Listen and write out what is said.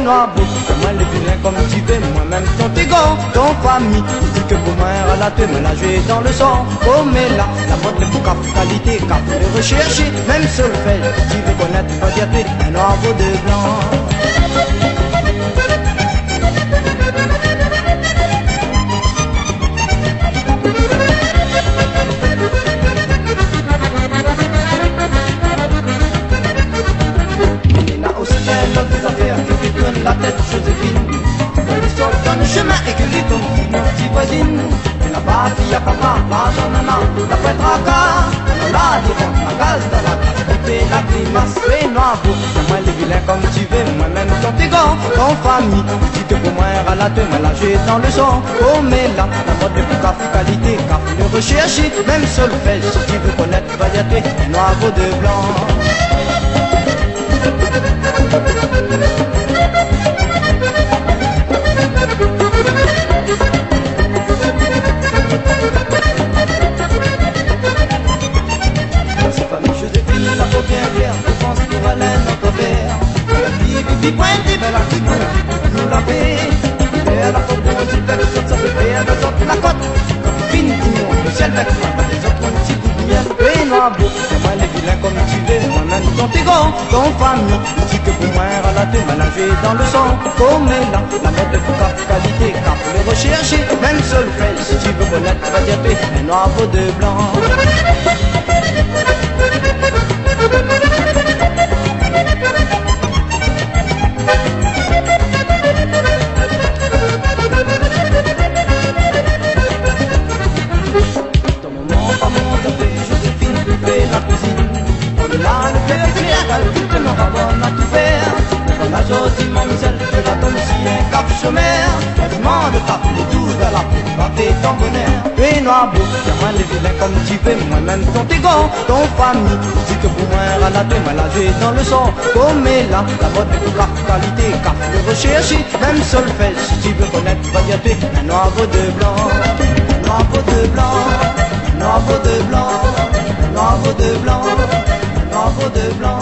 noir beau, moi le vilain comme tu veux, moi-même ton tigon, ton famille. Tu dis que pour moi, elle a te mélanger dans le sang. Oh, mais là, la mode pour cap qualité, cap de rechercher, même seul fait, tu veux connaître, pas dire un noir beau de blanc. La tête Joséphine, elle sort dans le chemin et que les tombes mon petit voisine. La bas fille à papa, l'argent nana, la fête tracas, la devant la gaz de la et la grimace, et noir beau. Moi les vilains comme tu veux, moi-même ton tigon, ton famille. Tu dis que pour moi, elle a te mélanger dans le son. Oh mais là, la mode de pour café qualité, café de recherche, même seul fait, si tu veux connaître, va y aller, noir beau de blanc. Pointé vers la tribu, nous la paix. Et la faute de nos îles, ça fait payer de autres la côte. Comme fine tout le ciel avec les autres, un petit coup de miel. Et noir beau, c'est moi les vilains comme tu veux. Moi-même ton tigon, ton famille. Tu dis que pour moi, elle a te mélanger dans le sang. Comme là, la mode de cap qualité, cap les rechercher. Même seul fait, si tu veux connaître, va dire un noir beau de blanc. Jodi mademoiselle, tu vas tomber si un cap chômeur. Demande ta les douze à la peau, battez ton bonheur. Et noir beau, moi les vilains comme tu veux, moi-même ton tigon, ton famille. Tu dis que pour moi, elle a te mélanger dans le sang. Comme là, la mode de la qualité, cap de recherche, même seul fait, si tu veux connaître, va dire un noir beau de blanc. Noir beau de blanc, noir beau de blanc, noir beau de blanc, noir beau de blanc.